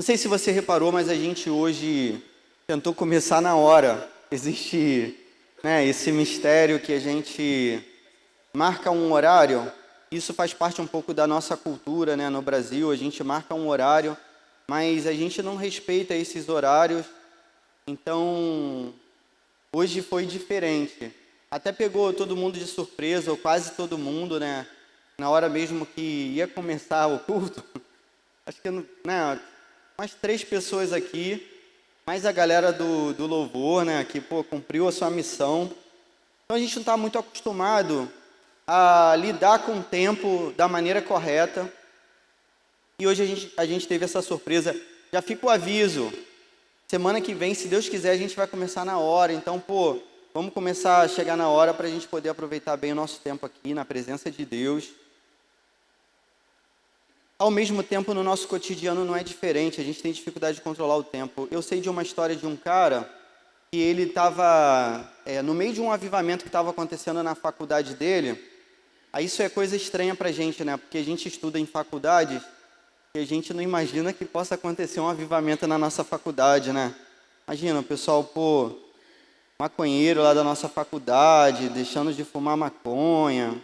Não sei se você reparou, mas a gente hoje tentou começar na hora. Existe, né, esse mistério que a gente marca um horário. Isso faz parte um pouco da nossa cultura, né, no Brasil. A gente marca um horário, mas a gente não respeita esses horários. Então, hoje foi diferente. Até pegou todo mundo de surpresa, ou quase todo mundo, né? Na hora mesmo que ia começar o culto. Acho que, né, umas 3 pessoas aqui, mais a galera do louvor, né, que, cumpriu a sua missão. Então, a gente não está muito acostumado a lidar com o tempo da maneira correta. E hoje a gente teve essa surpresa. Já fica o aviso. Semana que vem, se Deus quiser, a gente vai começar na hora. Então, vamos começar a chegar na hora para a gente poder aproveitar bem o nosso tempo aqui, na presença de Deus. Ao mesmo tempo, no nosso cotidiano não é diferente. A gente tem dificuldade de controlar o tempo. Eu sei de uma história de um cara que ele estava no meio de um avivamento que estava acontecendo na faculdade dele. Aí isso é coisa estranha para a gente, né? Porque a gente estuda em faculdades e a gente não imagina que possa acontecer um avivamento na nossa faculdade, né? Imagina, o pessoal, maconheiro lá da nossa faculdade, deixando de fumar maconha.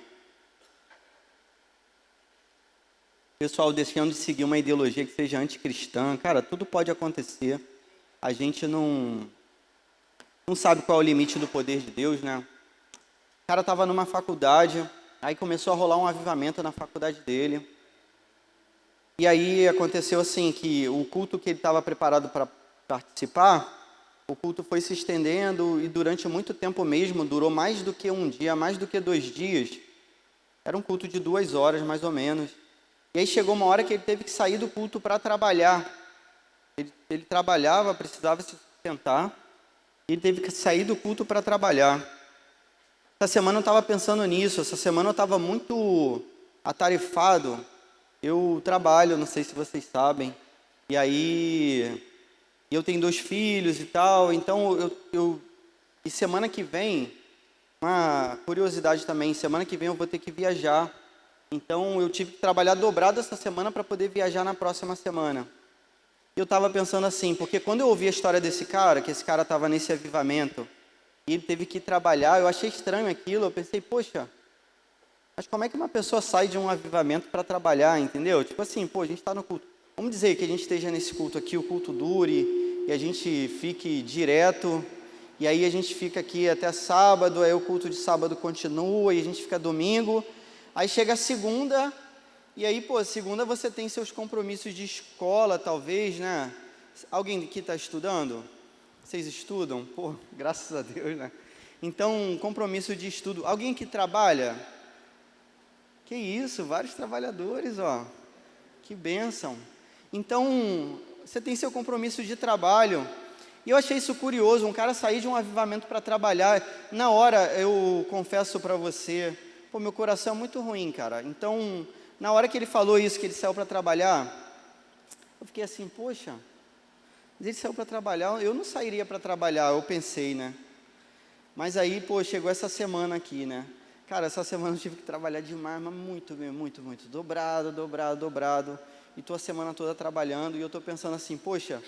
Pessoal deixando de seguir uma ideologia que seja anticristã. Cara, tudo pode acontecer. A gente não sabe qual é o limite do poder de Deus, né? O cara estava numa faculdade, aí começou a rolar um avivamento na faculdade dele. E aí aconteceu assim, que o culto que ele estava preparado para participar, o culto foi se estendendo e durante muito tempo mesmo, durou mais do que um dia, mais do que 2 dias. Era um culto de 2 horas, mais ou menos. E aí chegou uma hora que ele teve que sair do culto para trabalhar. Ele trabalhava, precisava se sustentar, e ele teve que sair do culto para trabalhar. Essa semana eu estava pensando nisso, essa semana eu estava muito atarefado. Eu trabalho, não sei se vocês sabem, e aí eu tenho 2 filhos e tal, então e semana que vem, uma curiosidade também, semana que vem eu vou ter que viajar. Então, eu tive que trabalhar dobrado essa semana para poder viajar na próxima semana. E eu estava pensando assim, porque quando eu ouvi a história desse cara, que esse cara estava nesse avivamento, e ele teve que trabalhar, eu achei estranho aquilo, eu pensei, poxa, mas como é que uma pessoa sai de um avivamento para trabalhar, entendeu? Tipo assim, a gente está no culto. Vamos dizer que a gente esteja nesse culto aqui, o culto dure, e a gente fique direto, e aí a gente fica aqui até sábado, aí o culto de sábado continua, e a gente fica domingo. Aí chega a segunda, e aí, segunda você tem seus compromissos de escola, talvez, né? Alguém aqui está estudando? Vocês estudam? Graças a Deus, né? Então, compromisso de estudo. Alguém que trabalha? Que isso, vários trabalhadores, ó. Que bênção. Então, você tem seu compromisso de trabalho. E eu achei isso curioso, um cara sair de um avivamento para trabalhar. Na hora, eu confesso para você, meu coração é muito ruim, cara. Então, na hora que ele falou isso, que ele saiu para trabalhar, eu fiquei assim, poxa, mas ele saiu para trabalhar, eu não sairia para trabalhar, eu pensei, né? Mas aí, chegou essa semana aqui, né? Cara, essa semana eu tive que trabalhar demais, mas muito, muito, muito. Dobrado. E estou a semana toda trabalhando e eu estou pensando assim, poxa,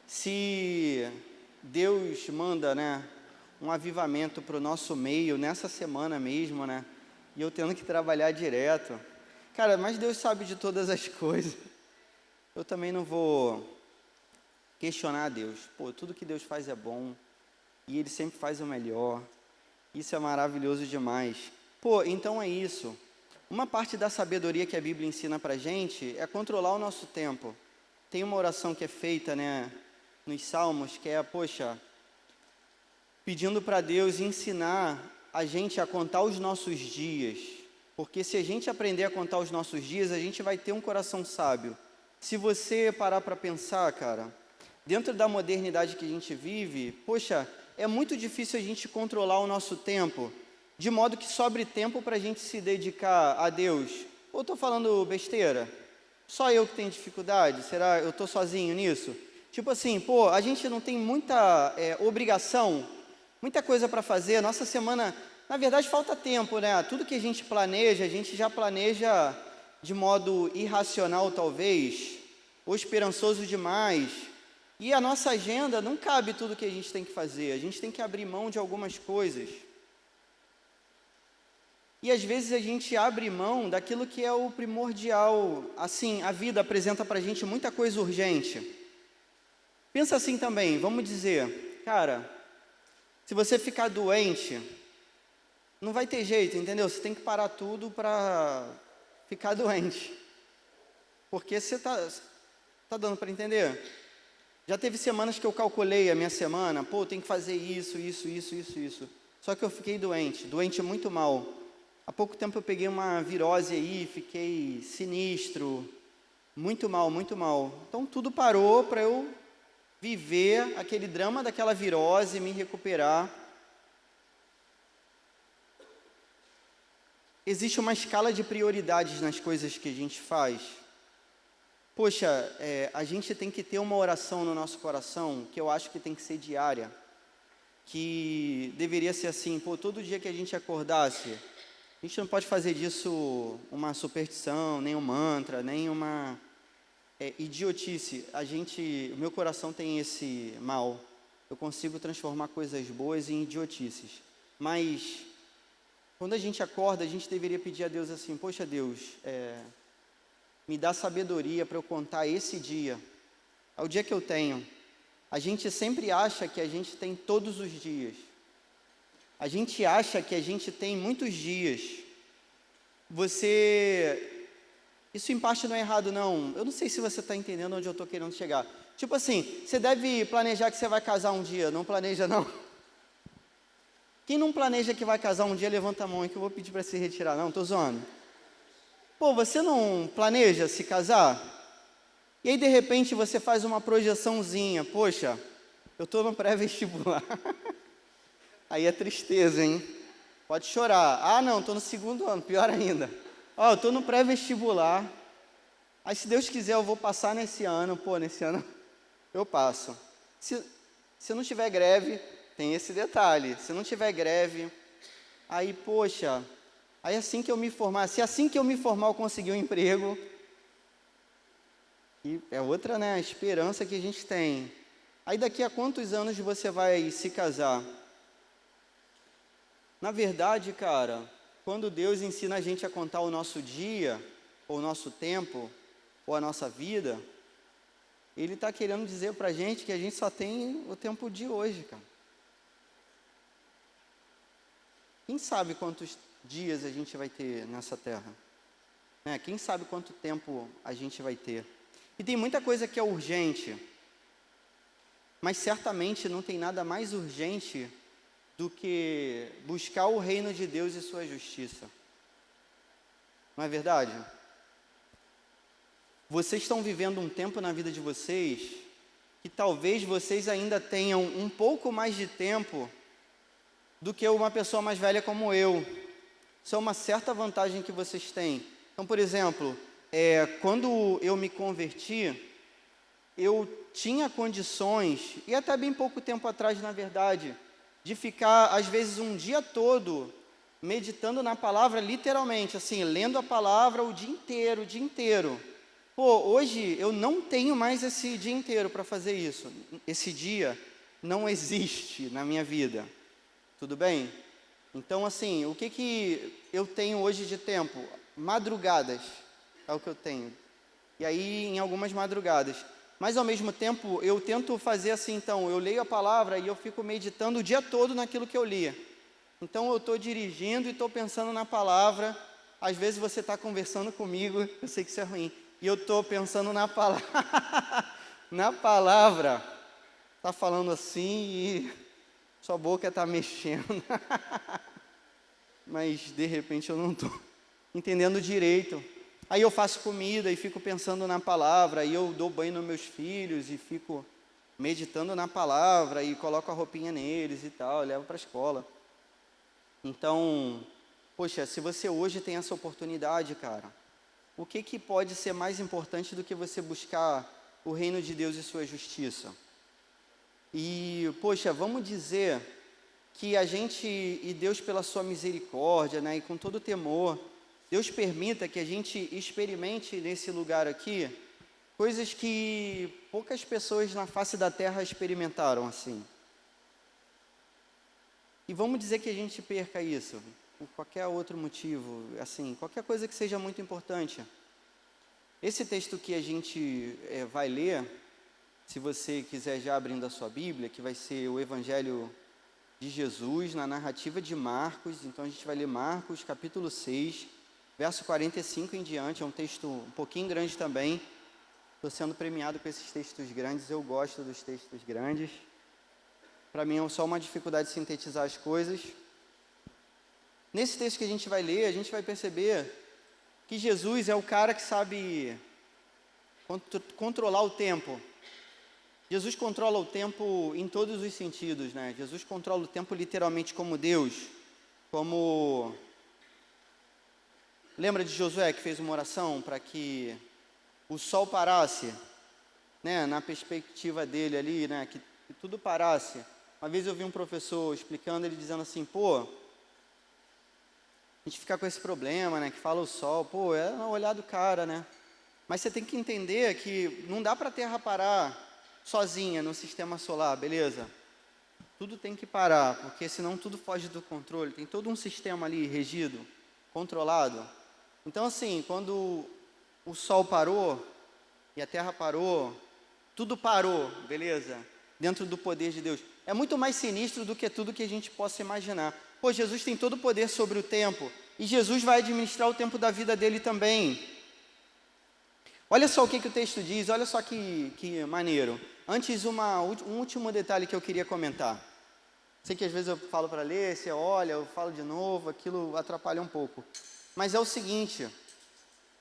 se Deus manda, né, um avivamento para o nosso meio, nessa semana mesmo, né? E eu tendo que trabalhar direto. Cara, mas Deus sabe de todas as coisas. Eu também não vou questionar a Deus. Tudo que Deus faz é bom. E Ele sempre faz o melhor. Isso é maravilhoso demais. Então é isso. Uma parte da sabedoria que a Bíblia ensina pra gente é controlar o nosso tempo. Tem uma oração que é feita, né, nos Salmos, que é, pedindo para Deus ensinar a gente a contar os nossos dias, porque se a gente aprender a contar os nossos dias, a gente vai ter um coração sábio. Se você parar para pensar, cara, dentro da modernidade que a gente vive, é muito difícil a gente controlar o nosso tempo, de modo que sobre tempo para a gente se dedicar a Deus. Ou estou falando besteira? Só eu que tenho dificuldade? Será eu estou sozinho nisso? Tipo assim, a gente não tem muita obrigação, muita coisa para fazer. Nossa semana, na verdade, falta tempo, né? Tudo que a gente já planeja de modo irracional, talvez. ou esperançoso demais. E a nossa agenda não cabe tudo que a gente tem que fazer, a gente tem que abrir mão de algumas coisas. E às vezes a gente abre mão daquilo que é o primordial. Assim, a vida apresenta pra gente muita coisa urgente. Pensa assim também, vamos dizer, cara, se você ficar doente, não vai ter jeito, entendeu? Você tem que parar tudo para ficar doente. Porque você tá dando para entender? Já teve semanas que eu calculei a minha semana, pô, tem que fazer isso. Só que eu fiquei doente muito mal. Há pouco tempo eu peguei uma virose aí, fiquei sinistro, muito mal. Então tudo parou para eu viver aquele drama daquela virose, me recuperar. Existe uma escala de prioridades nas coisas que a gente faz. Poxa, a gente tem que ter uma oração no nosso coração, que eu acho que tem que ser diária, que deveria ser assim, pô, todo dia que a gente acordasse, a gente não pode fazer disso uma superstição, nem um mantra, nem uma idiotice. O meu coração tem esse mal. Eu consigo transformar coisas boas em idiotices. Mas, quando a gente acorda, a gente deveria pedir a Deus assim, poxa Deus, me dá sabedoria para eu contar esse dia. É o dia que eu tenho. A gente sempre acha que a gente tem todos os dias. A gente acha que a gente tem muitos dias. Isso em parte não é errado, não. Eu não sei se você está entendendo onde eu estou querendo chegar. Tipo assim, você deve planejar que você vai casar um dia. Não planeja, não. Quem não planeja que vai casar um dia, levanta a mão aí que eu vou pedir para se retirar. Não, estou zoando. Pô, você não planeja se casar? E aí, de repente, você faz uma projeçãozinha. Poxa, eu estou no pré-vestibular. Aí é tristeza, hein? Pode chorar. Ah, não, estou no segundo ano, pior ainda. Ó, eu estou no pré-vestibular. Aí, se Deus quiser, eu vou passar nesse ano. Pô, nesse ano eu passo. Se não tiver greve, tem esse detalhe. Se não tiver greve, aí, poxa, aí assim que eu me formar, se assim que eu me formar eu conseguir um emprego, e é outra, né, esperança que a gente tem. Aí daqui a quantos anos você vai se casar? Na verdade, cara, quando Deus ensina a gente a contar o nosso dia, ou o nosso tempo, ou a nossa vida, Ele está querendo dizer para a gente que a gente só tem o tempo de hoje, cara. Quem sabe quantos dias a gente vai ter nessa terra? Quem sabe quanto tempo a gente vai ter? E tem muita coisa que é urgente, mas certamente não tem nada mais urgente do que buscar o reino de Deus e sua justiça. Não é verdade? Vocês estão vivendo um tempo na vida de vocês que talvez vocês ainda tenham um pouco mais de tempo do que uma pessoa mais velha como eu. Isso é uma certa vantagem que vocês têm. Então, por exemplo, quando eu me converti, eu tinha condições, e até bem pouco tempo atrás, na verdade, de ficar, às vezes, um dia todo meditando na palavra, literalmente, assim, lendo a palavra o dia inteiro. Pô, hoje eu não tenho mais esse dia inteiro para fazer isso. Esse dia não existe na minha vida. Tudo bem? Então, assim, o que eu tenho hoje de tempo? Madrugadas é o que eu tenho. E aí, em algumas madrugadas. Mas, ao mesmo tempo, eu tento fazer assim, então, eu leio a palavra e eu fico meditando o dia todo naquilo que eu li. Então, eu estou dirigindo e estou pensando na palavra. Às vezes você está conversando comigo, eu sei que isso é ruim, e eu estou pensando na palavra. Na palavra. Está falando assim e sua boca está mexendo. Mas, de repente, eu não estou entendendo direito. Aí eu faço comida e fico pensando na palavra, aí eu dou banho nos meus filhos e fico meditando na palavra e coloco a roupinha neles e tal, levo para a escola. Então, poxa, se você hoje tem essa oportunidade, cara, o que pode ser mais importante do que você buscar o reino de Deus e sua justiça? E, poxa, vamos dizer que a gente, e Deus pela sua misericórdia, e com todo temor, Deus permita que a gente experimente nesse lugar aqui coisas que poucas pessoas na face da terra experimentaram assim. E vamos dizer que a gente perca isso, por qualquer outro motivo, assim, qualquer coisa que seja muito importante. Esse texto que a gente vai ler, se você quiser já abrindo a sua Bíblia, que vai ser o Evangelho de Jesus, na narrativa de Marcos. Então a gente vai ler Marcos, capítulo 6, verso 45 em diante. É um texto um pouquinho grande também. Estou sendo premiado com esses textos grandes, eu gosto dos textos grandes. Para mim é só uma dificuldade de sintetizar as coisas. Nesse texto que a gente vai ler, a gente vai perceber que Jesus é o cara que sabe controlar o tempo. Jesus controla o tempo em todos os sentidos, né? Jesus controla o tempo literalmente como Deus, como... Lembra de Josué que fez uma oração para que o sol parasse, né? Na perspectiva dele ali, né? Que tudo parasse. Uma vez eu vi um professor explicando, ele dizendo assim, pô, a gente fica com esse problema, né? Que fala o sol, pô, é o olhar do cara, né? Mas você tem que entender que não dá para a Terra parar sozinha no sistema solar, beleza? Tudo tem que parar, porque senão tudo foge do controle. Tem todo um sistema ali regido, controlado. Então assim, quando o sol parou e a Terra parou, tudo parou, beleza? Dentro do poder de Deus. É muito mais sinistro do que tudo que a gente possa imaginar. Pô, Jesus tem todo o poder sobre o tempo, e Jesus vai administrar o tempo da vida dele também. Olha só o que o texto diz, olha só que maneiro. Antes, um último detalhe que eu queria comentar. Sei que às vezes eu falo para ler, você olha, eu falo de novo, aquilo atrapalha um pouco. Mas é o seguinte,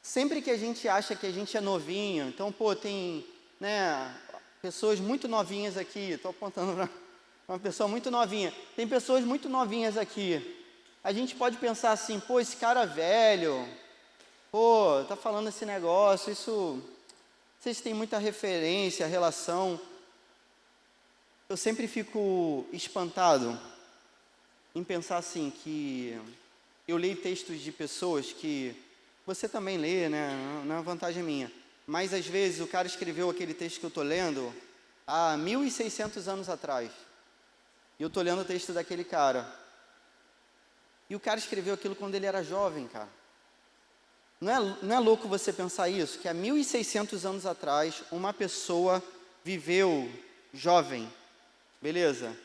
sempre que a gente acha que a gente é novinho, então, pô, tem, né, pessoas muito novinhas aqui, estou apontando para uma pessoa muito novinha, tem pessoas muito novinhas aqui. A gente pode pensar assim, pô, esse cara velho, pô, tá falando esse negócio, isso... Vocês têm muita referência, relação. Eu sempre fico espantado em pensar assim, que eu leio textos de pessoas que você também lê, né? Não é vantagem minha. Mas às vezes o cara escreveu aquele texto que eu estou lendo há 1.600 anos atrás. E eu estou lendo o texto daquele cara. E o cara escreveu aquilo quando ele era jovem, cara. Não é louco você pensar isso? Que há 1.600 anos atrás, uma pessoa viveu jovem, beleza?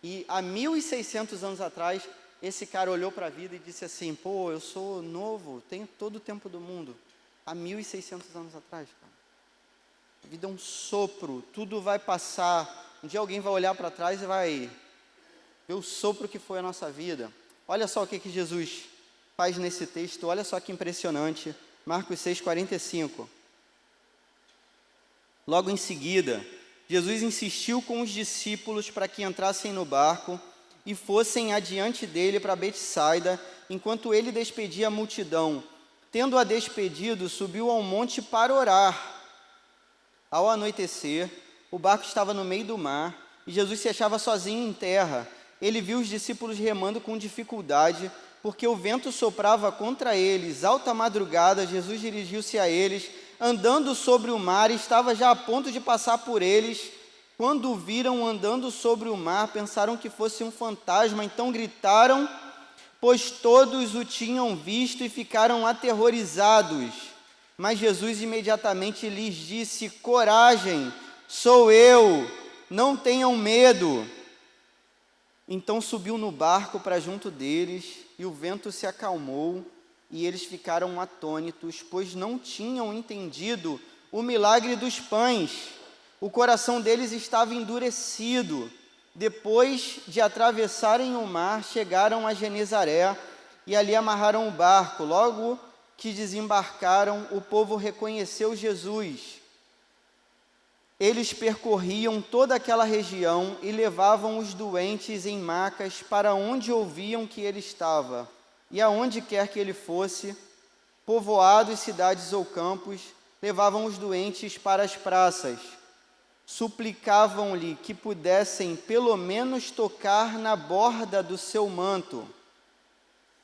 E há 1.600 anos atrás, esse cara olhou para a vida e disse assim, pô, eu sou novo, tenho todo o tempo do mundo. Há 1.600 anos atrás, cara. A vida é um sopro, tudo vai passar. Um dia alguém vai olhar para trás e vai ver o sopro que foi a nossa vida. Olha só o que Jesus faz nesse texto, olha só que impressionante. Marcos 6,45. Logo em seguida, Jesus insistiu com os discípulos para que entrassem no barco e fossem adiante dele para Betsaida, enquanto ele despedia a multidão. Tendo-a despedido, subiu ao monte para orar. Ao anoitecer, o barco estava no meio do mar e Jesus se achava sozinho em terra. Ele viu os discípulos remando com dificuldade, porque o vento soprava contra eles. Alta madrugada, Jesus dirigiu-se a eles, andando sobre o mar, e estava já a ponto de passar por eles. Quando o viram andando sobre o mar, pensaram que fosse um fantasma, então gritaram, pois todos o tinham visto e ficaram aterrorizados. Mas Jesus imediatamente lhes disse, coragem, sou eu, não tenham medo. Então subiu no barco para junto deles, e o vento se acalmou, e eles ficaram atônitos, pois não tinham entendido o milagre dos pães. O coração deles estava endurecido. Depois de atravessarem o mar, chegaram a Genezaré, e ali amarraram o barco. Logo que desembarcaram, o povo reconheceu Jesus. Eles percorriam toda aquela região e levavam os doentes em macas para onde ouviam que ele estava. E aonde quer que ele fosse, povoados, cidades ou campos, levavam os doentes para as praças. Suplicavam-lhe que pudessem pelo menos tocar na borda do seu manto.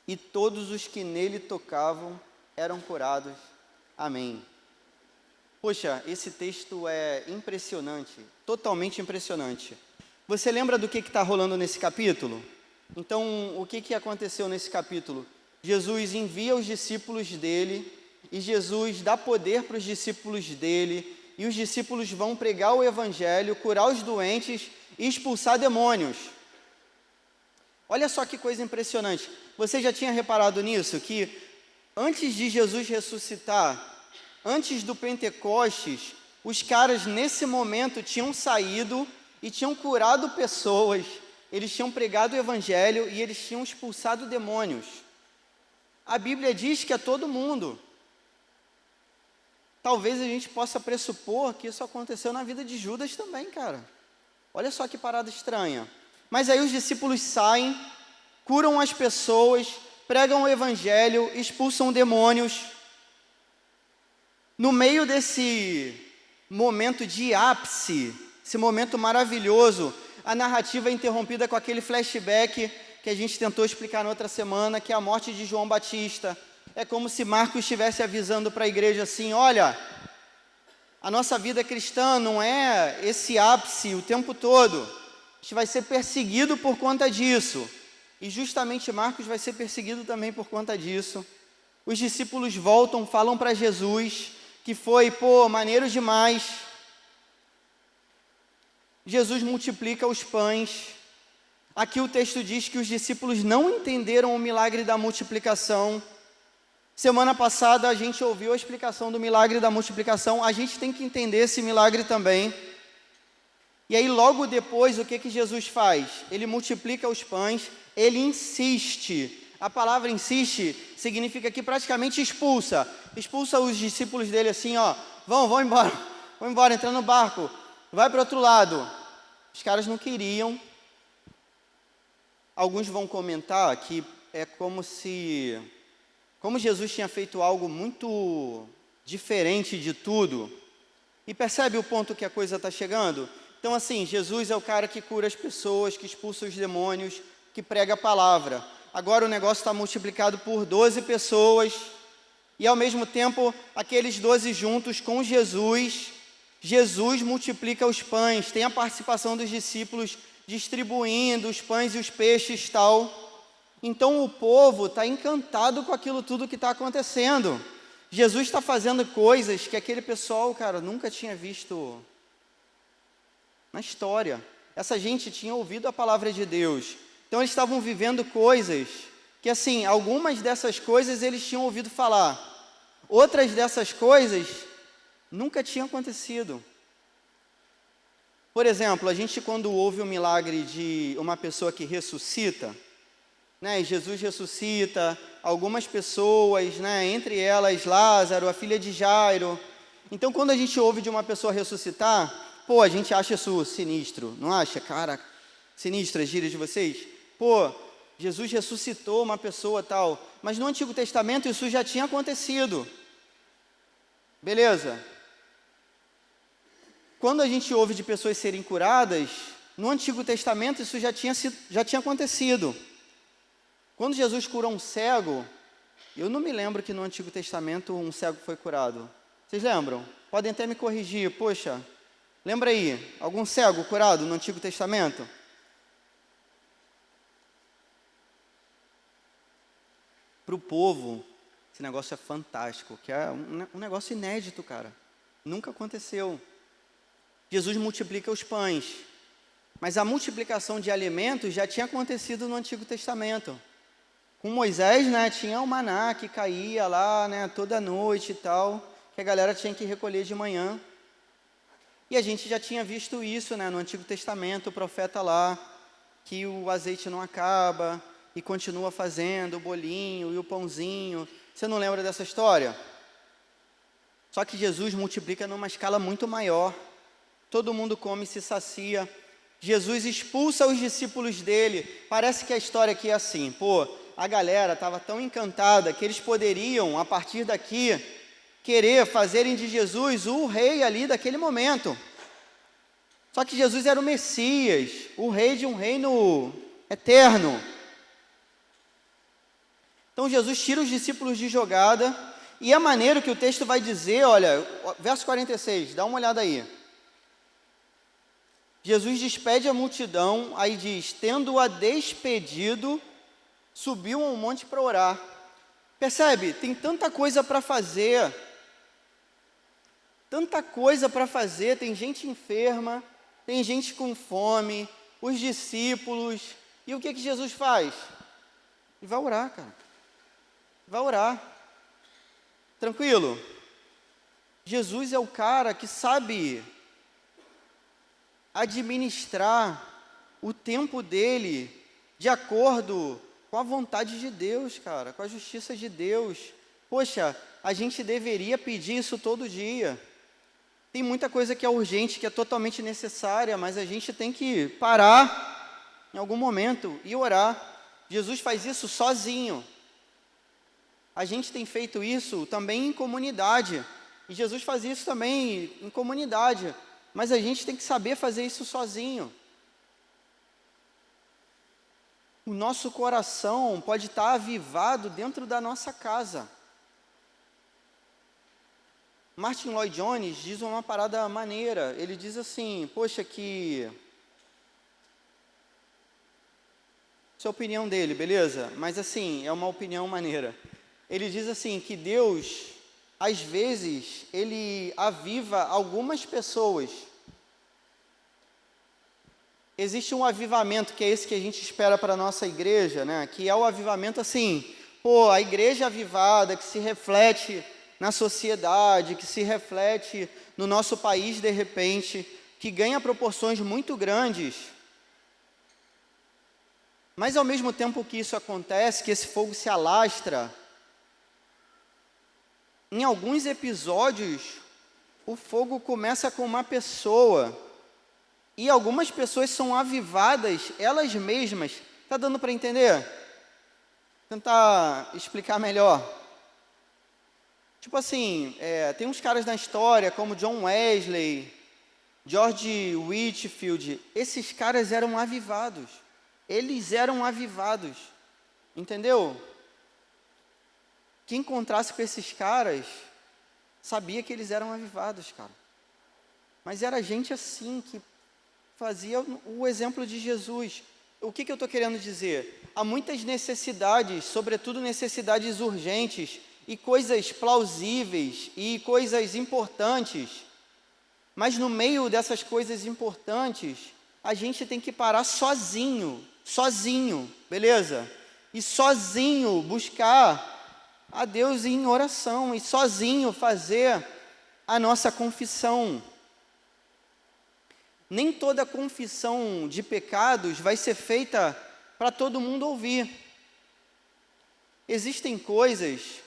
E todos os que nele tocavam eram curados. Amém. Poxa, esse texto é impressionante, totalmente impressionante. Você lembra do que está rolando nesse capítulo? Então, o que aconteceu nesse capítulo? Jesus envia os discípulos dele, e Jesus dá poder para os discípulos dele, e os discípulos vão pregar o evangelho, curar os doentes e expulsar demônios. Olha só que coisa impressionante. Você já tinha reparado nisso? Que antes de Jesus ressuscitar, antes do Pentecostes, os caras nesse momento tinham saído e tinham curado pessoas, eles tinham pregado o evangelho e eles tinham expulsado demônios. A Bíblia diz que é todo mundo. Talvez a gente possa pressupor que isso aconteceu na vida de Judas também, cara. Olha só que parada estranha. Mas aí os discípulos saem, curam as pessoas, pregam o evangelho, expulsam demônios. No meio desse momento de ápice, esse momento maravilhoso, a narrativa é interrompida com aquele flashback que a gente tentou explicar na outra semana, que é a morte de João Batista. É como se Marcos estivesse avisando para a igreja assim: olha, a nossa vida cristã não é esse ápice o tempo todo. A gente vai ser perseguido por conta disso. E justamente Marcos vai ser perseguido também por conta disso. Os discípulos voltam, falam para Jesus que foi, maneiro demais. Jesus multiplica os pães. Aqui o texto diz que os discípulos não entenderam o milagre da multiplicação. Semana passada a gente ouviu a explicação do milagre da multiplicação, a gente tem que entender esse milagre também. E aí logo depois o que Jesus faz? Ele multiplica os pães, ele insiste. A palavra insiste significa que praticamente expulsa os discípulos dele assim, ó, vão embora, entra no barco, vai para o outro lado. Os caras não queriam. Alguns vão comentar que é como Jesus tinha feito algo muito diferente de tudo. E percebe o ponto que a coisa está chegando? Então assim, Jesus é o cara que cura as pessoas, que expulsa os demônios, que prega a palavra. Agora o negócio está multiplicado por 12 pessoas, e ao mesmo tempo, aqueles 12 juntos com Jesus multiplica os pães, tem a participação dos discípulos distribuindo os pães e os peixes e tal. Então o povo está encantado com aquilo tudo que está acontecendo. Jesus está fazendo coisas que aquele pessoal, cara, nunca tinha visto na história. Essa gente tinha ouvido a palavra de Deus. Então eles estavam vivendo coisas que, assim, algumas dessas coisas eles tinham ouvido falar. Outras dessas coisas nunca tinham acontecido. Por exemplo, a gente quando ouve o milagre de uma pessoa que ressuscita, né, Jesus ressuscita algumas pessoas, né, entre elas Lázaro, a filha de Jairo. Então quando a gente ouve de uma pessoa ressuscitar, a gente acha isso sinistro, não acha? Cara, sinistro a gíria de vocês? Jesus ressuscitou uma pessoa tal, mas no Antigo Testamento isso já tinha acontecido. Beleza? Quando a gente ouve de pessoas serem curadas, no Antigo Testamento isso já tinha acontecido. Quando Jesus curou um cego, eu não me lembro que no Antigo Testamento um cego foi curado. Vocês lembram? Podem até me corrigir, poxa, lembra aí, algum cego curado no Antigo Testamento? Para o povo, esse negócio é fantástico, que é um negócio inédito, cara. Nunca aconteceu. Jesus multiplica os pães, mas a multiplicação de alimentos já tinha acontecido no Antigo Testamento. Com Moisés, né, tinha o maná que caía lá, né, toda noite e tal, que a galera tinha que recolher de manhã. E a gente já tinha visto isso, né, no Antigo Testamento, o profeta lá, que o azeite não acaba e continua fazendo o bolinho e o pãozinho. Você não lembra dessa história? Só que Jesus multiplica numa escala muito maior. Todo mundo come e se sacia. Jesus expulsa os discípulos dele. Parece que a história aqui é assim, a galera estava tão encantada que eles poderiam, a partir daqui, querer fazerem de Jesus o rei ali daquele momento. Só que Jesus era o Messias, o rei de um reino eterno. Então Jesus tira os discípulos de jogada E é maneiro que o texto vai dizer, olha, verso 46, dá uma olhada aí. Jesus despede a multidão, aí diz, tendo-a despedido, subiu a um monte para orar. Percebe? Tem tanta coisa para fazer. Tanta coisa para fazer. Tem gente enferma, tem gente com fome, os discípulos. E o que Jesus faz? Ele vai orar, cara. Vai orar. Tranquilo? Jesus é o cara que sabe administrar o tempo dele de acordo com a vontade de Deus, cara, com a justiça de Deus. Poxa, a gente deveria pedir isso todo dia. Tem muita coisa que é urgente, que é totalmente necessária, mas a gente tem que parar em algum momento e orar. Jesus faz isso sozinho. A gente tem feito isso também em comunidade. E Jesus faz isso também em comunidade. Mas a gente tem que saber fazer isso sozinho. O nosso coração pode estar avivado dentro da nossa casa. Martin Lloyd Jones diz uma parada maneira. Ele diz assim, poxa, que... Essa é a opinião dele, beleza? Mas assim, é uma opinião maneira. Ele diz assim, que Deus, às vezes, Ele aviva algumas pessoas. Existe um avivamento, que é esse que a gente espera para a nossa igreja, né? Que é o avivamento assim, a igreja avivada, que se reflete na sociedade, que se reflete no nosso país de repente, que ganha proporções muito grandes. Mas ao mesmo tempo que isso acontece, que esse fogo se alastra, em alguns episódios, o fogo começa com uma pessoa, e algumas pessoas são avivadas, elas mesmas. Está dando para entender? Tentar explicar melhor. Tipo assim, tem uns caras na história, como John Wesley, George Whitefield, esses caras eram avivados. Eles eram avivados. Entendeu? Quem encontrasse com esses caras, sabia que eles eram avivados, cara. Mas era gente assim, que fazia o exemplo de Jesus. O que eu estou querendo dizer? Há muitas necessidades, sobretudo necessidades urgentes, e coisas plausíveis, e coisas importantes. Mas no meio dessas coisas importantes, a gente tem que parar sozinho, beleza? E sozinho buscar a Deus em oração, e sozinho fazer a nossa confissão. Nem toda confissão de pecados vai ser feita para todo mundo ouvir. Existem coisas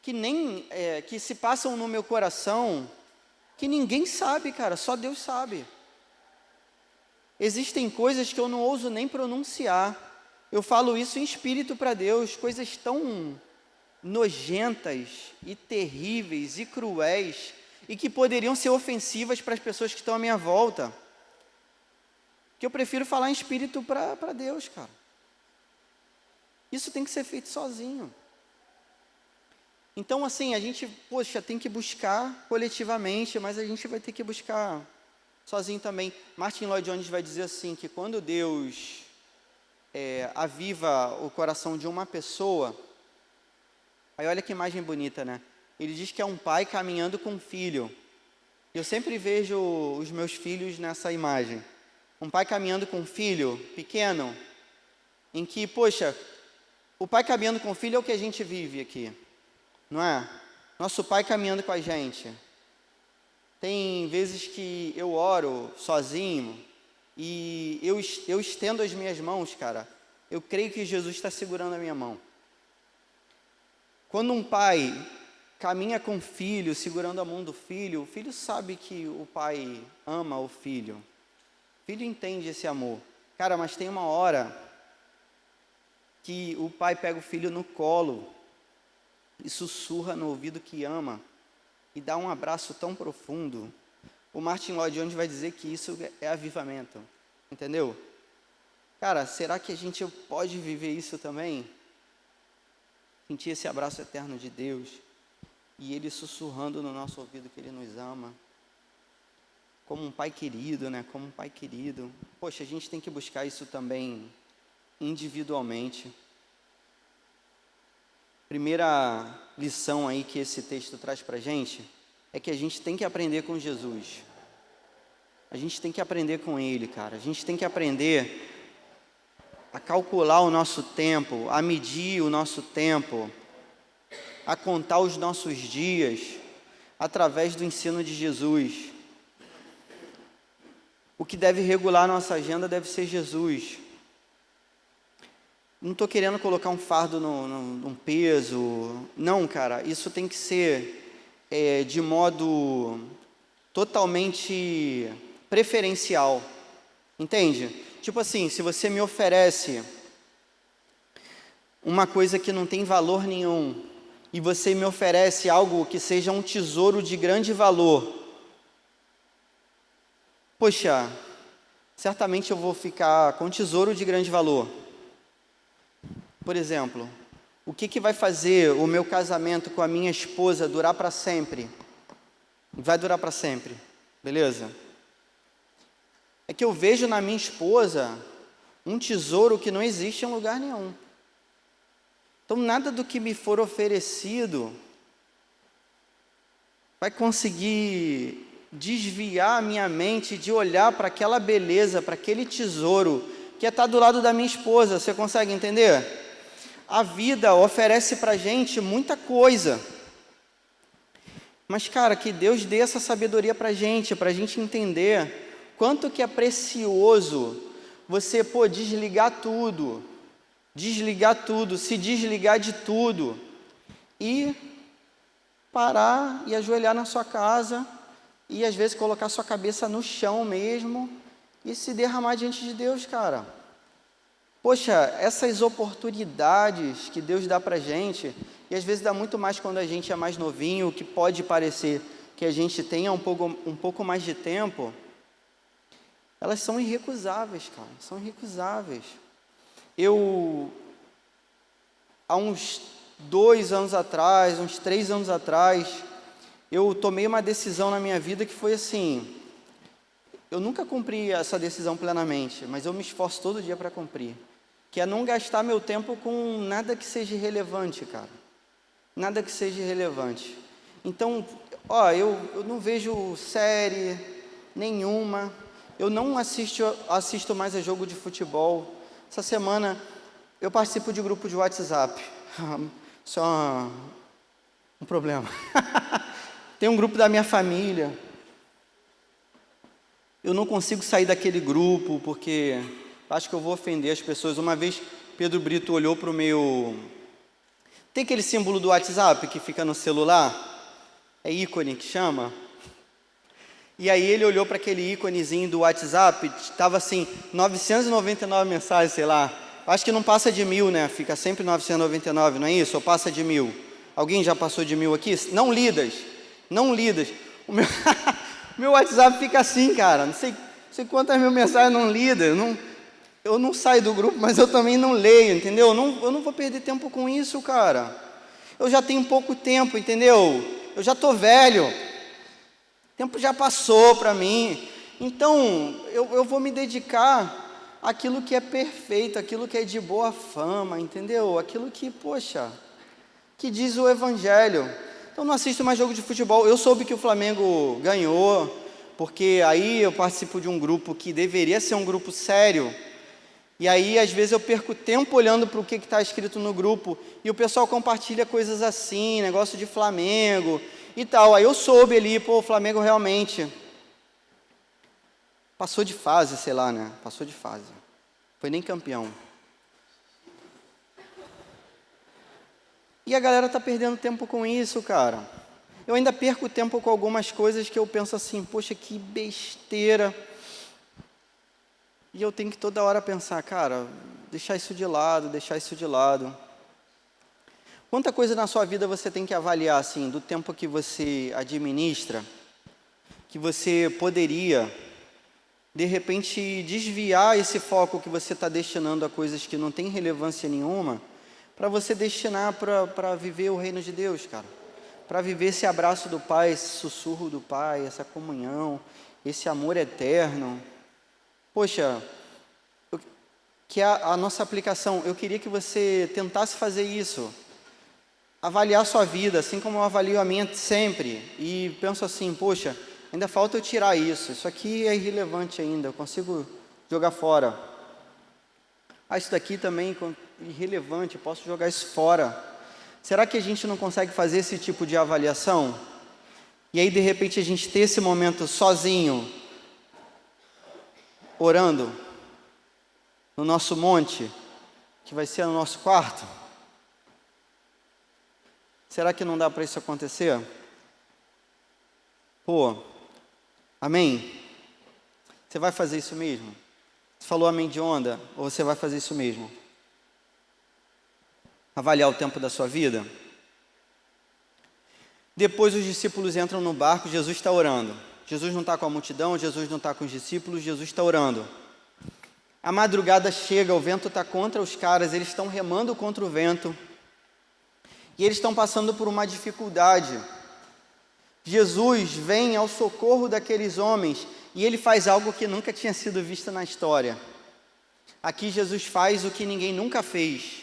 que se passam no meu coração que ninguém sabe, cara, só Deus sabe. Existem coisas que eu não ouso nem pronunciar. Eu falo isso em espírito para Deus, coisas tão nojentas e terríveis e cruéis e que poderiam ser ofensivas para as pessoas que estão à minha volta, que eu prefiro falar em espírito para Deus, cara. Isso tem que ser feito sozinho. Então, assim, a gente, tem que buscar coletivamente, mas a gente vai ter que buscar sozinho também. Martin Lloyd Jones vai dizer assim, que quando Deus aviva o coração de uma pessoa, aí olha que imagem bonita, né? Ele diz que é um pai caminhando com um filho. Eu sempre vejo os meus filhos nessa imagem. Um pai caminhando com um filho pequeno, em que, o pai caminhando com o filho é o que a gente vive aqui, não é? Nosso pai caminhando com a gente. Tem vezes que eu oro sozinho e eu estendo as minhas mãos, cara. Eu creio que Jesus está segurando a minha mão. Quando um pai caminha com o filho, segurando a mão do filho, o filho sabe que o pai ama o filho. O filho entende esse amor. Cara, mas tem uma hora que o pai pega o filho no colo e sussurra no ouvido que ama e dá um abraço tão profundo. O Martin Lloyd Jones vai dizer que isso é avivamento. Entendeu? Cara, será que a gente pode viver isso também? Sentir esse abraço eterno de Deus. e Ele sussurrando no nosso ouvido que Ele nos ama, como um pai querido, né? Como um pai querido. Poxa, a gente tem que buscar isso também individualmente. Primeira lição aí que esse texto traz pra gente é que a gente tem que aprender com Jesus. A gente tem que aprender com Ele, cara. A gente tem que aprender a calcular o nosso tempo, a medir o nosso tempo, a contar os nossos dias através do ensino de Jesus. O que deve regular a nossa agenda deve ser Jesus. Não estou querendo colocar um fardo num peso. Não, cara, isso tem que ser de modo totalmente preferencial. Entende? Tipo assim, se você me oferece uma coisa que não tem valor nenhum, e você me oferece algo que seja um tesouro de grande valor, poxa, certamente eu vou ficar com um tesouro de grande valor. Por exemplo, o que vai fazer o meu casamento com a minha esposa durar para sempre? Vai durar para sempre, beleza? É que eu vejo na minha esposa um tesouro que não existe em lugar nenhum. Então, nada do que me for oferecido vai conseguir desviar a minha mente de olhar para aquela beleza, para aquele tesouro que está do lado da minha esposa. Você consegue entender? A vida oferece para a gente muita coisa. Mas, cara, que Deus dê essa sabedoria para a gente entender quanto que é precioso você, desligar tudo, se desligar de tudo e parar e ajoelhar na sua casa e às vezes colocar sua cabeça no chão mesmo e se derramar diante de Deus, cara. Poxa, essas oportunidades que Deus dá pra gente, e às vezes dá muito mais quando a gente é mais novinho, que pode parecer que a gente tenha um pouco mais de tempo, elas são irrecusáveis, cara, são irrecusáveis. Há uns 2 anos atrás, uns 3 anos atrás, eu tomei uma decisão na minha vida que foi assim, eu nunca cumpri essa decisão plenamente, mas eu me esforço todo dia para cumprir, que é não gastar meu tempo com nada que seja relevante, cara, nada que seja relevante. Então, eu não vejo série nenhuma, eu não assisto mais a jogo de futebol. Essa semana eu participo de grupo de WhatsApp. Só um problema. Tem um grupo da minha família. Eu não consigo sair daquele grupo porque acho que eu vou ofender as pessoas. Uma vez Pedro Brito olhou para o meu... Tem aquele símbolo do WhatsApp que fica no celular? É ícone que chama? E aí ele olhou para aquele íconezinho do WhatsApp, estava assim, 999 mensagens, sei lá. Acho que não passa de 1000, né? Fica sempre 999, não é isso? Ou passa de 1000? Alguém já passou de 1000 aqui? Não lidas. O meu WhatsApp fica assim, cara. Não sei quantas mil mensagens não lidas. Eu não saio do grupo, mas eu também não leio, entendeu? Eu não vou perder tempo com isso, cara. Eu já tenho pouco tempo, entendeu? Eu já estou velho. O tempo já passou para mim, então eu vou me dedicar àquilo que é perfeito, àquilo que é de boa fama, entendeu? Aquilo que, que diz o Evangelho. Então não assisto mais jogo de futebol. Eu soube que o Flamengo ganhou, porque aí eu participo de um grupo que deveria ser um grupo sério, e aí às vezes eu perco tempo olhando para o que está escrito no grupo, e o pessoal compartilha coisas assim, negócio de Flamengo e tal. Aí eu soube ali, o Flamengo realmente passou de fase, sei lá, né? Passou de fase. Foi nem campeão. E a galera tá perdendo tempo com isso, cara. Eu ainda perco tempo com algumas coisas que eu penso assim, poxa, que besteira. E eu tenho que toda hora pensar, cara, deixar isso de lado. Quanta coisa na sua vida você tem que avaliar, assim, do tempo que você administra, que você poderia, de repente, desviar esse foco que você está destinando a coisas que não têm relevância nenhuma, para você destinar para viver o reino de Deus, cara. para viver esse abraço do Pai, esse sussurro do Pai, essa comunhão, esse amor eterno. Poxa, que a nossa aplicação, eu queria que você tentasse fazer isso, avaliar a sua vida, assim como eu avalio a minha sempre, e penso assim, poxa, ainda falta eu tirar isso aqui é irrelevante ainda, eu consigo jogar fora. Isso daqui também é irrelevante, eu posso jogar isso fora. Será que a gente não consegue fazer esse tipo de avaliação? E aí, de repente, a gente ter esse momento sozinho, orando, no nosso monte, que vai ser no nosso quarto? Será que não dá para isso acontecer? Amém? Você vai fazer isso mesmo? Você falou amém de onda? Ou você vai fazer isso mesmo? Avaliar o tempo da sua vida? Depois os discípulos entram no barco, Jesus está orando. Jesus não está com a multidão, Jesus não está com os discípulos, Jesus está orando. A madrugada chega, o vento está contra os caras, eles estão remando contra o vento. E eles estão passando por uma dificuldade. Jesus vem ao socorro daqueles homens e ele faz algo que nunca tinha sido visto na história. Aqui Jesus faz o que ninguém nunca fez,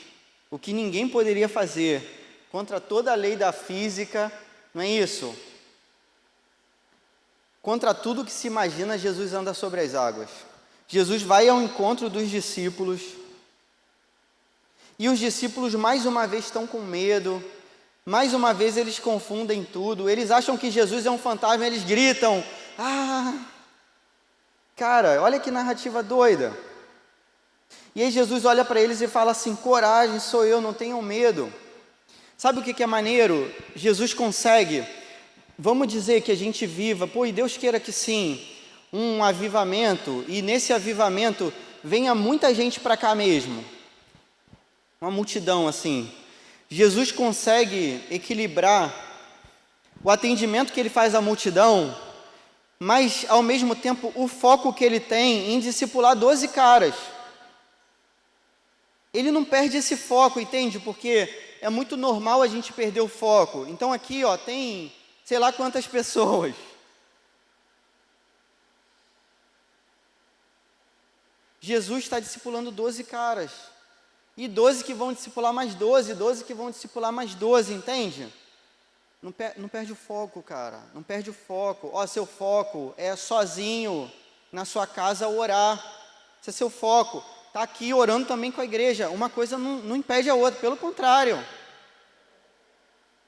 o que ninguém poderia fazer, contra toda a lei da física, não é isso? Contra tudo que se imagina, Jesus anda sobre as águas. Jesus vai ao encontro dos discípulos, e os discípulos mais uma vez estão com medo, mais uma vez eles confundem tudo, eles acham que Jesus é um fantasma, eles gritam, cara, olha que narrativa doida. E aí Jesus olha para eles e fala assim, coragem, sou eu, não tenham medo. Sabe o que é maneiro? Jesus consegue, vamos dizer que a gente viva, e Deus queira que sim, um avivamento, e nesse avivamento venha muita gente para cá mesmo, uma multidão assim. Jesus consegue equilibrar o atendimento que ele faz à multidão, mas ao mesmo tempo o foco que ele tem em discipular 12 caras. Ele não perde esse foco, entende? Porque é muito normal a gente perder o foco. Então aqui, tem sei lá quantas pessoas. Jesus está discipulando 12 caras. E 12 que vão discipular mais 12, 12 que vão discipular mais 12, entende? Não perde o foco, cara. Não perde o foco. Seu foco é sozinho, na sua casa, orar. Esse é seu foco. Está aqui orando também com a igreja. Uma coisa não impede a outra, pelo contrário.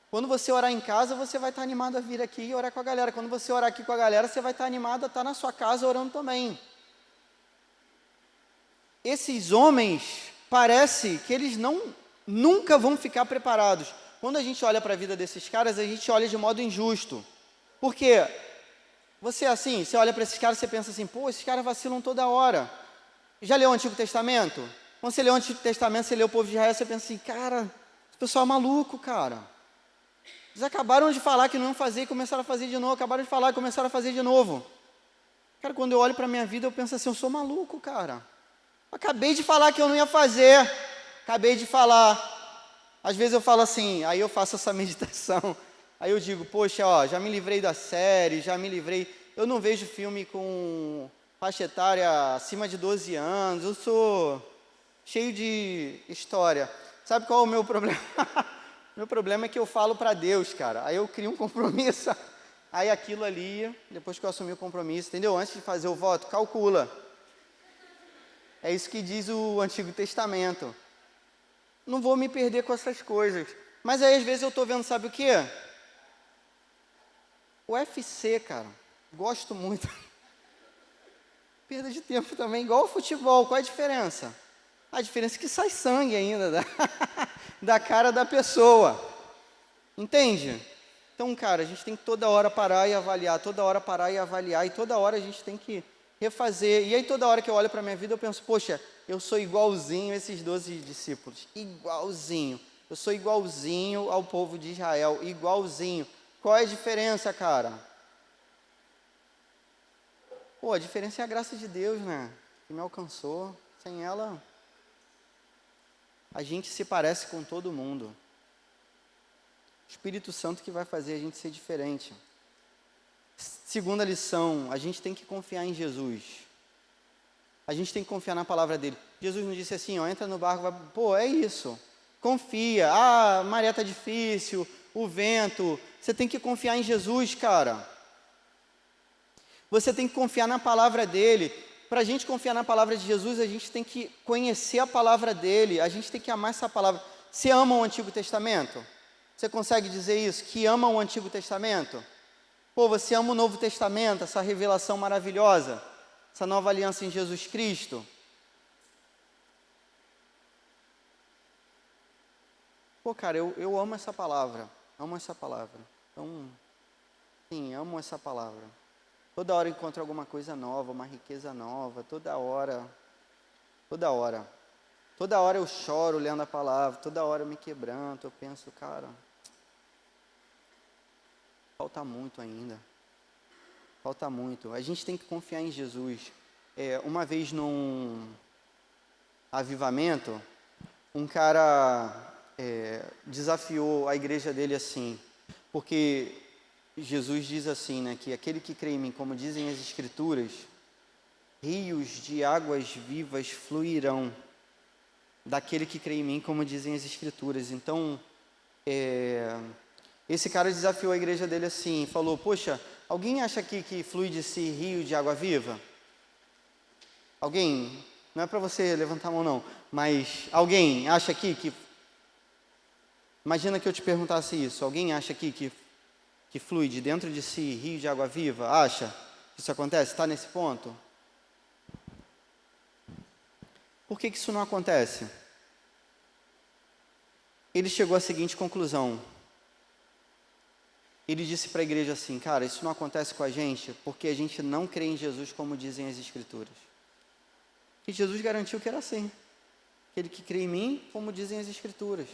Quando você orar em casa, você vai estar animado a vir aqui e orar com a galera. Quando você orar aqui com a galera, você vai estar animado a estar na sua casa orando também. Esses homens, parece que eles nunca vão ficar preparados. Quando a gente olha para a vida desses caras, a gente olha de modo injusto. Por quê? Você olha para esses caras e você pensa assim, esses caras vacilam toda hora. Já leu o Antigo Testamento? Quando você lê o Antigo Testamento, você lê o povo de Israel, você pensa assim, cara, esse pessoal é maluco, cara. Eles acabaram de falar que não iam fazer e começaram a fazer de novo, acabaram de falar e começaram a fazer de novo. Cara, quando eu olho para a minha vida, eu penso assim, eu sou maluco, cara. Acabei de falar que eu não ia fazer, acabei de falar. Às vezes eu falo assim, aí eu faço essa meditação, aí eu digo, já me livrei da série, já me livrei, eu não vejo filme com faixa etária acima de 12 anos, eu sou cheio de história. Sabe qual é o meu problema? Meu problema é que eu falo para Deus, cara, aí eu crio um compromisso, aí aquilo ali, depois que eu assumi o compromisso, entendeu? Antes de fazer o voto, calcula. É isso que diz o Antigo Testamento. Não vou me perder com essas coisas. Mas aí às vezes eu estou vendo, sabe o quê? UFC, cara, gosto muito. Perda de tempo também, igual o futebol, qual é a diferença? A diferença é que sai sangue ainda da cara da pessoa. Entende? Então, cara, a gente tem que toda hora parar e avaliar, toda hora parar e avaliar, e toda hora a gente tem que refazer. E aí toda hora que eu olho para a minha vida, eu penso, eu sou igualzinho a esses 12 discípulos, igualzinho. Eu sou igualzinho ao povo de Israel, igualzinho. Qual é a diferença, cara? A diferença é a graça de Deus, né? Que me alcançou. Sem ela, a gente se parece com todo mundo. O Espírito Santo que vai fazer a gente ser diferente. Segunda lição, a gente tem que confiar em Jesus. A gente tem que confiar na palavra dele. Jesus nos disse assim, ó, entra no barco, vai, pô, é isso. Confia. Ah, a maré tá difícil, o vento. Você tem que confiar em Jesus, cara. Você tem que confiar na palavra dele. Para a gente confiar na palavra de Jesus, a gente tem que conhecer a palavra dele. A gente tem que amar essa palavra. Você ama o Antigo Testamento? Você consegue dizer isso? Que ama o Antigo Testamento? Pô, você ama o Novo Testamento, essa revelação maravilhosa, essa nova aliança em Jesus Cristo? Pô, cara, eu amo essa palavra. Amo essa palavra. Então, sim, amo essa palavra. Toda hora eu encontro alguma coisa nova, uma riqueza nova, toda hora. Toda hora. Toda hora eu choro lendo a palavra, toda hora eu me quebranto, eu penso, cara, falta muito ainda. Falta muito. A gente tem que confiar em Jesus. Uma vez num avivamento, um cara desafiou a igreja dele assim, porque Jesus diz assim, né, que aquele que crê em mim, como dizem as Escrituras, rios de águas vivas fluirão daquele que crê em mim, como dizem as Escrituras. Então, esse cara desafiou a igreja dele assim, falou, poxa, alguém acha aqui que flui de si rio de água viva? Alguém? Não é para você levantar a mão não, mas alguém acha aqui que... Imagina que eu te perguntasse isso, alguém acha aqui que flui de dentro de si rio de água viva? Acha que isso acontece? Está nesse ponto? Por que isso não acontece? Ele chegou à seguinte conclusão. Ele disse para a igreja assim, cara, isso não acontece com a gente porque a gente não crê em Jesus como dizem as Escrituras. E Jesus garantiu que era assim. Aquele que crê em mim, como dizem as Escrituras.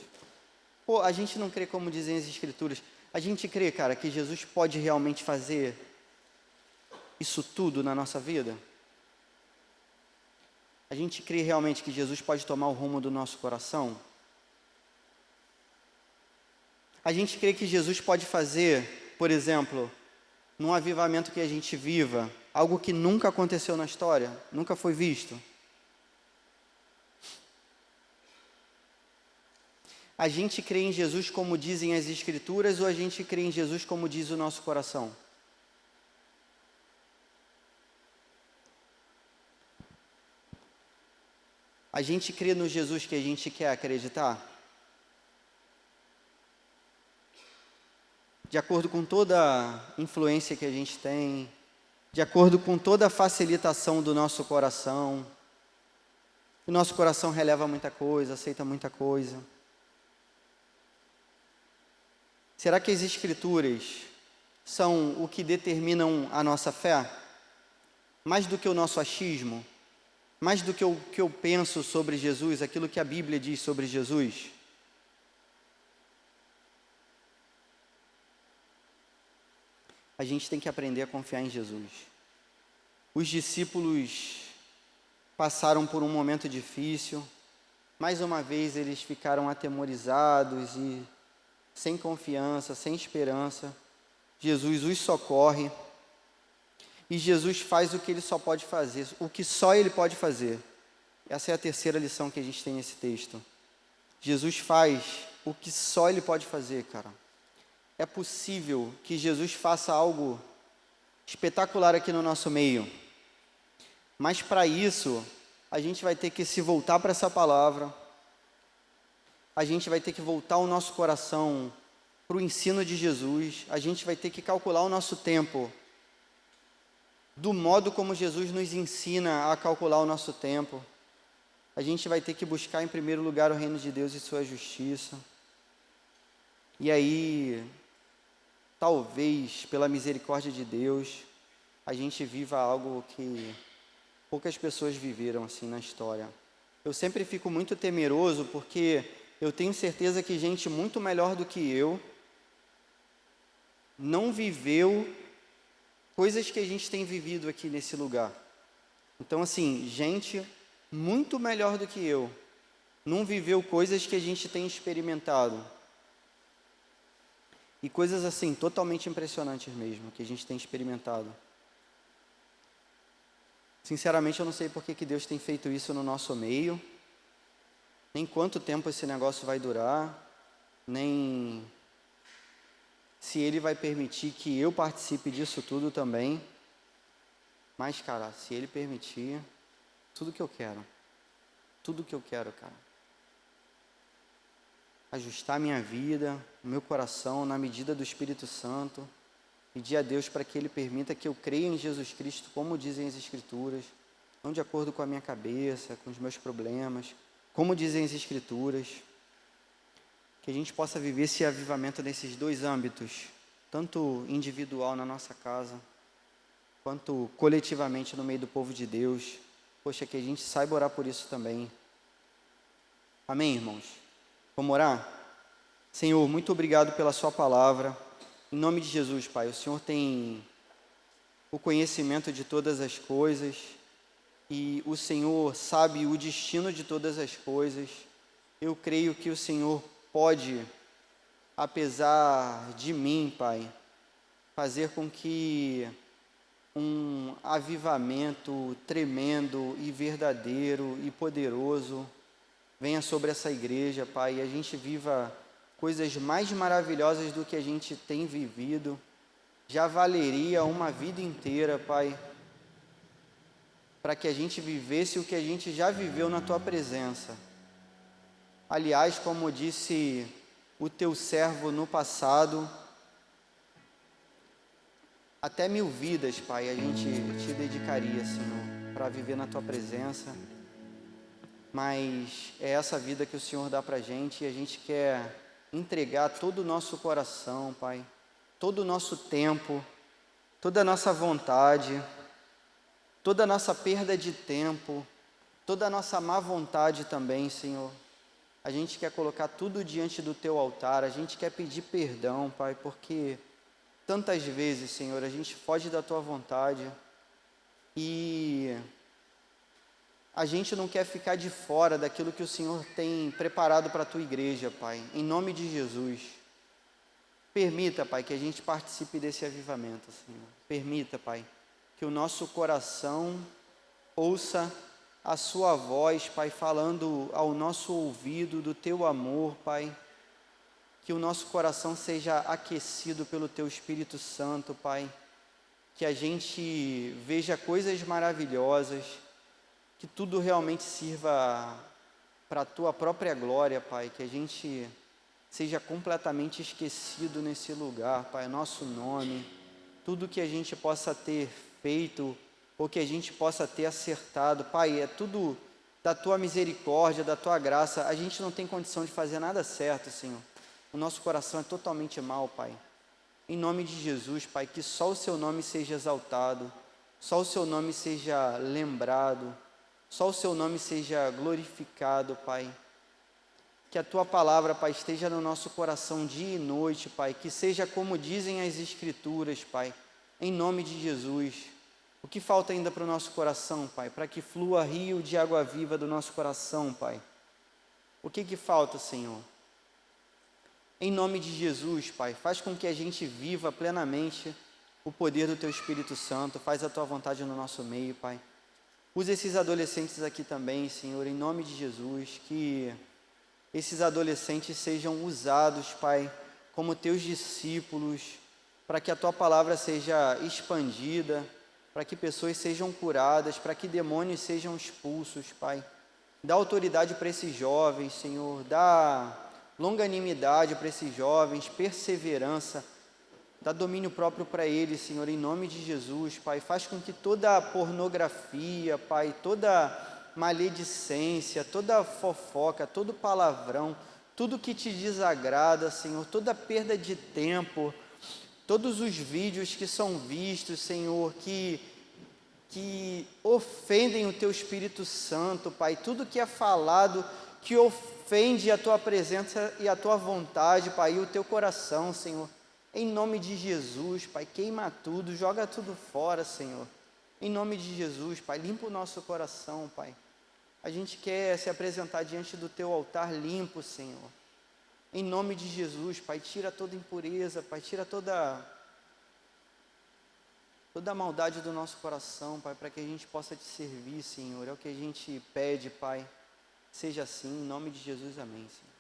Pô, a gente não crê como dizem as Escrituras. A gente crê, cara, que Jesus pode realmente fazer isso tudo na nossa vida? A gente crê realmente que Jesus pode tomar o rumo do nosso coração? A gente crê que Jesus pode fazer, por exemplo, num avivamento que a gente viva, algo que nunca aconteceu na história, nunca foi visto? A gente crê em Jesus como dizem as Escrituras ou a gente crê em Jesus como diz o nosso coração? A gente crê no Jesus que a gente quer acreditar? De acordo com toda a influência que a gente tem, de acordo com toda a facilitação do nosso coração. O nosso coração releva muita coisa, aceita muita coisa. Será que as Escrituras são o que determinam a nossa fé? Mais do que o nosso achismo? Mais do que o que eu penso sobre Jesus, aquilo que a Bíblia diz sobre Jesus? A gente tem que aprender a confiar em Jesus. Os discípulos passaram por um momento difícil. Mais uma vez eles ficaram atemorizados e sem confiança, sem esperança. Jesus os socorre. E Jesus faz o que ele só pode fazer, o que só ele pode fazer. Essa é a terceira lição que a gente tem nesse texto. Jesus faz o que só ele pode fazer, cara. É possível que Jesus faça algo espetacular aqui no nosso meio. Mas para isso, a gente vai ter que se voltar para essa palavra. A gente vai ter que voltar o nosso coração para o ensino de Jesus. A gente vai ter que calcular o nosso tempo do modo como Jesus nos ensina a calcular o nosso tempo. A gente vai ter que buscar em primeiro lugar o reino de Deus e sua justiça. E aí, talvez, pela misericórdia de Deus, a gente viva algo que poucas pessoas viveram assim na história. Eu sempre fico muito temeroso porque eu tenho certeza que gente muito melhor do que eu não viveu coisas que a gente tem vivido aqui nesse lugar. Então, assim, gente muito melhor do que eu não viveu coisas que a gente tem experimentado. E coisas assim, totalmente impressionantes mesmo, que a gente tem experimentado. Sinceramente, eu não sei por que Deus tem feito isso no nosso meio, nem quanto tempo esse negócio vai durar, nem se Ele vai permitir que eu participe disso tudo também. Mas, cara, se Ele permitir, tudo que eu quero, cara. Ajustar minha vida, o meu coração, na medida do Espírito Santo. Pedir a Deus para que Ele permita que eu creia em Jesus Cristo, como dizem as Escrituras, não de acordo com a minha cabeça, com os meus problemas, como dizem as Escrituras. Que a gente possa viver esse avivamento nesses dois âmbitos, tanto individual na nossa casa, quanto coletivamente no meio do povo de Deus. Poxa, que a gente saiba orar por isso também. Amém, irmãos? Vamos orar? Senhor, muito obrigado pela sua palavra. Em nome de Jesus, Pai, o Senhor tem o conhecimento de todas as coisas e o Senhor sabe o destino de todas as coisas. Eu creio que o Senhor pode, apesar de mim, Pai, fazer com que um avivamento tremendo e verdadeiro e poderoso venha sobre essa igreja, Pai, e a gente viva coisas mais maravilhosas do que a gente tem vivido. Já valeria uma vida inteira, Pai, para que a gente vivesse o que a gente já viveu na Tua presença. Aliás, como disse o Teu servo no passado, até 1000 vidas, Pai, a gente te dedicaria, Senhor, para viver na Tua presença. Mas é essa vida que o Senhor dá para a gente e a gente quer entregar todo o nosso coração, Pai, todo o nosso tempo, toda a nossa vontade, toda a nossa perda de tempo, toda a nossa má vontade também, Senhor. A gente quer colocar tudo diante do Teu altar, a gente quer pedir perdão, Pai, porque tantas vezes, Senhor, a gente foge da Tua vontade e a gente não quer ficar de fora daquilo que o Senhor tem preparado para a Tua igreja, Pai. Em nome de Jesus, permita, Pai, que a gente participe desse avivamento, Senhor. Permita, Pai, que o nosso coração ouça a Sua voz, Pai, falando ao nosso ouvido do Teu amor, Pai. Que o nosso coração seja aquecido pelo Teu Espírito Santo, Pai. Que a gente veja coisas maravilhosas, que tudo realmente sirva para a Tua própria glória, Pai, que a gente seja completamente esquecido nesse lugar, Pai, nosso nome, tudo que a gente possa ter feito, ou que a gente possa ter acertado, Pai, é tudo da Tua misericórdia, da Tua graça, a gente não tem condição de fazer nada certo, Senhor, o nosso coração é totalmente mau, Pai, em nome de Jesus, Pai, que só o Seu nome seja exaltado, só o Seu nome seja lembrado, só o Seu nome seja glorificado, Pai. Que a Tua palavra, Pai, esteja no nosso coração dia e noite, Pai. Que seja como dizem as Escrituras, Pai. Em nome de Jesus. O que falta ainda para o nosso coração, Pai? Para que flua rio de água viva do nosso coração, Pai. O que falta, Senhor? Em nome de Jesus, Pai, faz com que a gente viva plenamente o poder do Teu Espírito Santo. Faz a Tua vontade no nosso meio, Pai. Use esses adolescentes aqui também, Senhor, em nome de Jesus, que esses adolescentes sejam usados, Pai, como Teus discípulos, para que a Tua palavra seja expandida, para que pessoas sejam curadas, para que demônios sejam expulsos, Pai. Dá autoridade para esses jovens, Senhor, dá longanimidade para esses jovens, perseverança, dá domínio próprio para eles, Senhor, em nome de Jesus, Pai. Faz com que toda a pornografia, Pai, toda maledicência, toda fofoca, todo palavrão, tudo que te desagrada, Senhor, toda perda de tempo, todos os vídeos que são vistos, Senhor, que ofendem o Teu Espírito Santo, Pai, tudo que é falado que ofende a Tua presença e a Tua vontade, Pai, e o Teu coração, Senhor. Em nome de Jesus, Pai, queima tudo, joga tudo fora, Senhor. Em nome de Jesus, Pai, limpa o nosso coração, Pai. A gente quer se apresentar diante do Teu altar limpo, Senhor. Em nome de Jesus, Pai, tira toda impureza, Pai, tira toda a maldade do nosso coração, Pai, para que a gente possa te servir, Senhor. É o que a gente pede, Pai. Seja assim, em nome de Jesus, amém, Senhor.